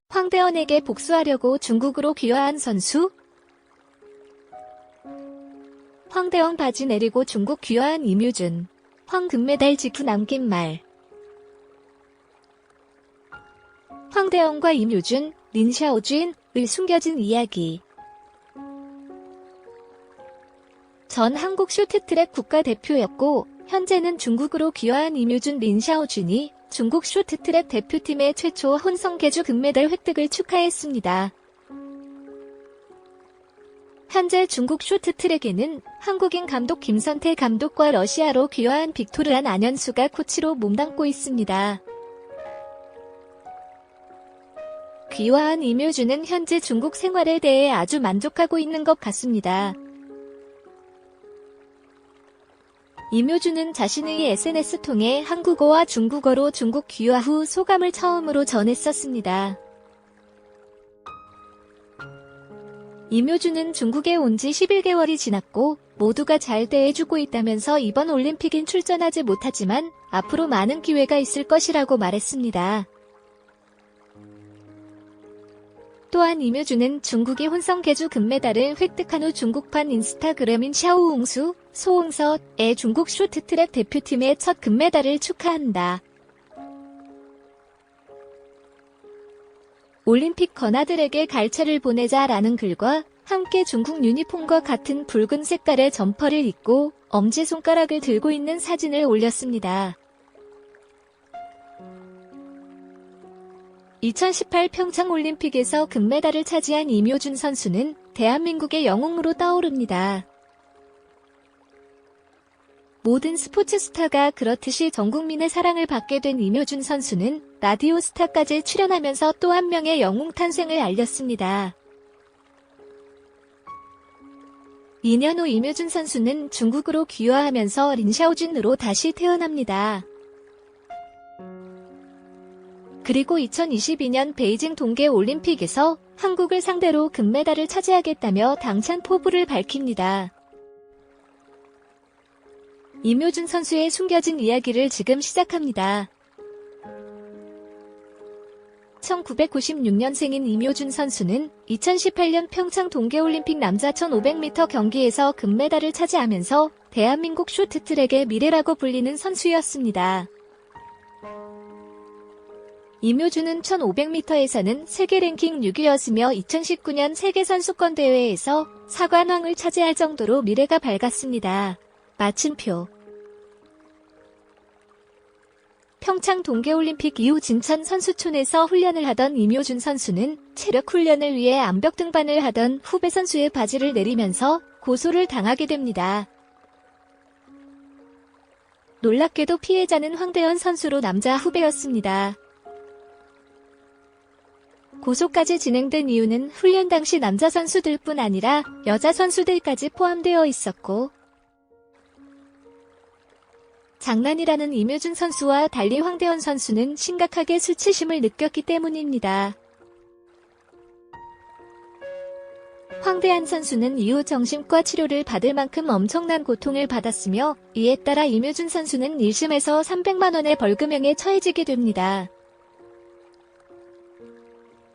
황대헌에게 복수하려고 중국으로 귀화한 선수? 황대헌 바지 내리고 중국 귀화한 임효준. 황금메달 직후 남긴 말. 황대헌과 임효준, 린샤오준의 숨겨진 이야기. 전 한국 쇼트트랙 국가대표였고 현재는 중국으로 귀화한 임효준, 린샤오준이 중국 쇼트트랙 대표팀의 최초 혼성계주 금메달 획득을 축하했습니다. 현재 중국 쇼트트랙에는 한국인 감독 김선태 감독과 러시아로 귀화한 빅토르안 안현수가 코치로 몸담고 있습니다. 귀화한 임효준은 현재 중국 생활에 대해 아주 만족하고 있는 것 같습니다. 임효준은 자신의 SNS 통해 한국어와 중국어로 중국 귀화 후 소감을 처음으로 전했었습니다. 임효준은 중국에 온 지 11개월이 지났고 모두가 잘 대해주고 있다면서 이번 올림픽엔 출전하지 못하지만 앞으로 많은 기회가 있을 것이라고 말했습니다. 또한 임효준은 중국이 혼성계주 금메달을 획득한 후 중국판 인스타그램인 샤오웅수, 소웅서의 중국 쇼트트랙 대표팀의 첫 금메달을 축하한다. 올림픽 건아들에게 갈채를 보내자라는 글과 함께 중국 유니폼과 같은 붉은 색깔의 점퍼를 입고 엄지손가락을 들고 있는 사진을 올렸습니다. 2018 평창올림픽에서 금메달을 차지한 임효준 선수는 대한민국의 영웅으로 떠오릅니다. 모든 스포츠 스타가 그렇듯이 전 국민의 사랑을 받게 된 임효준 선수는 라디오 스타까지 출연하면서 또 한 명의 영웅 탄생을 알렸습니다. 2년 후 임효준 선수는 중국으로 귀화하면서 린샤오준으로 다시 태어납니다. 그리고 2022년 베이징 동계올림픽에서 한국을 상대로 금메달을 차지하겠다며 당찬 포부를 밝힙니다. 임효준 선수의 숨겨진 이야기를 지금 시작합니다. 1996년생인 임효준 선수는 2018년 평창 동계올림픽 남자 1500m 경기에서 금메달을 차지하면서 대한민국 쇼트트랙의 미래라고 불리는 선수였습니다. 임효준은 1500m에서는 세계 랭킹 6위였으며 2019년 세계선수권대회에서 사관왕을 차지할 정도로 미래가 밝았습니다. 마침표. 평창 동계올림픽 이후 진천 선수촌에서 훈련을 하던 임효준 선수는 체력 훈련을 위해 암벽 등반을 하던 후배 선수의 바지를 내리면서 고소를 당하게 됩니다. 놀랍게도 피해자는 황대헌 선수로 남자 후배였습니다. 고소까지 진행된 이유는 훈련 당시 남자 선수들뿐 아니라 여자 선수들까지 포함되어 있었고 장난이라는 임효준 선수와 달리 황대헌 선수는 심각하게 수치심을 느꼈기 때문입니다. 황대헌 선수는 이후 정신과 치료를 받을 만큼 엄청난 고통을 받았으며 이에 따라 임효준 선수는 1심에서 300만 원의 벌금형에 처해지게 됩니다.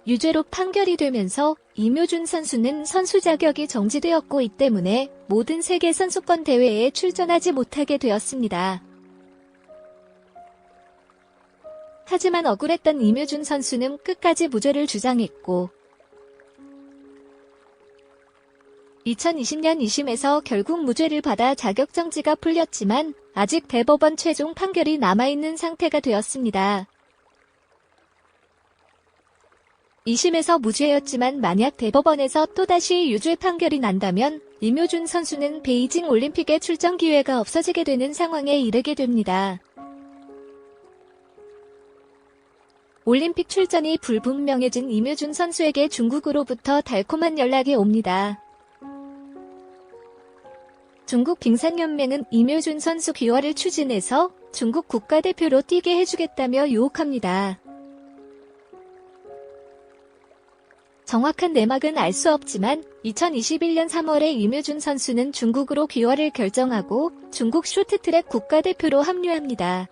유죄로 판결이 되면서 임효준 선수는 선수 자격이 정지되었고 이 때문에 모든 세계선수권 대회에 출전하지 못하게 되었습니다. 하지만 억울했던 임효준 선수는 끝까지 무죄를 주장했고 2020년 2심에서 결국 무죄를 받아 자격정지가 풀렸지만 아직 대법원 최종 판결이 남아있는 상태가 되었습니다. 2심에서 무죄였지만 만약 대법원에서 또다시 유죄 판결이 난다면 임효준 선수는 베이징 올림픽에 출전 기회가 없어지게 되는 상황에 이르게 됩니다. 올림픽 출전이 불분명해진 임효준 선수에게 중국으로부터 달콤한 연락이 옵니다. 중국 빙상연맹은 임효준 선수 귀화를 추진해서 중국 국가대표로 뛰게 해주겠다며 유혹합니다. 정확한 내막은 알 수 없지만 2021년 3월에 임효준 선수는 중국으로 귀화를 결정하고 중국 쇼트트랙 국가대표로 합류합니다.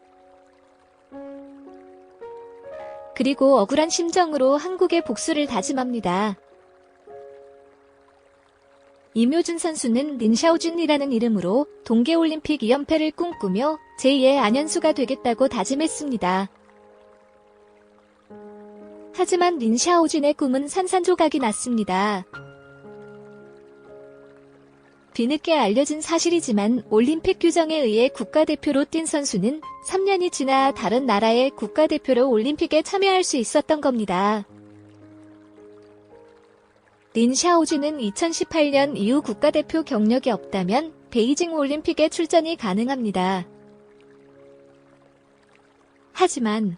그리고 억울한 심정으로 한국의 복수를 다짐합니다. 임효준 선수는 린샤오준이라는 이름으로 동계올림픽 2연패를 꿈꾸며 제2의 안현수가 되겠다고 다짐했습니다. 하지만 린샤오준의 꿈은 산산조각이 났습니다. 뒤늦게 알려진 사실이지만 올림픽 규정에 의해 국가대표로 뛴 선수는 3년이 지나 다른 나라의 국가대표로 올림픽에 참여할 수 있었던 겁니다. 린샤오준은 2018년 이후 국가대표 경력이 없다면 베이징 올림픽에 출전이 가능합니다. 하지만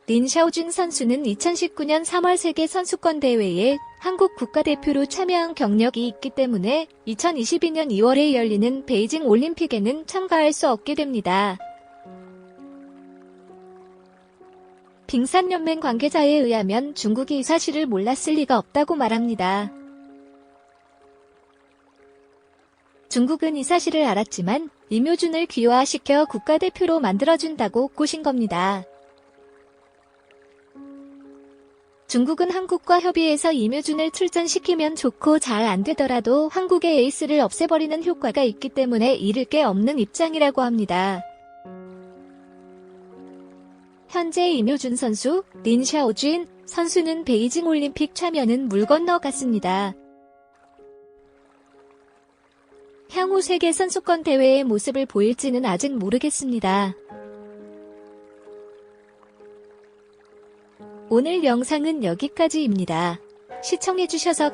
린샤오준 선수는 2019년 3월 세계선수권대회에 한국 국가대표로 참여한 경력이 있기 때문에 2022년 2월에 열리는 베이징 올림픽에는 참가할 수 없게 됩니다. 빙산연맹 관계자에 의하면 중국이 이 사실을 몰랐을 리가 없다고 말합니다. 중국은 이 사실을 알았지만 임효준을 귀화시켜 국가대표로 만들어준다고 꼬신 겁니다. 중국은 한국과 협의해서 임효준을 출전시키면 좋고 잘 안되더라도 한국의 에이스를 없애버리는 효과가 있기 때문에 잃을 게 없는 입장이라고 합니다. 현재 임효준 선수, 린샤오준 선수는 베이징 올림픽 참여는 물 건너갔습니다. 향후 세계선수권 대회의 모습을 보일지는 아직 모르겠습니다. 오늘 영상은 여기까지입니다. 시청해주셔서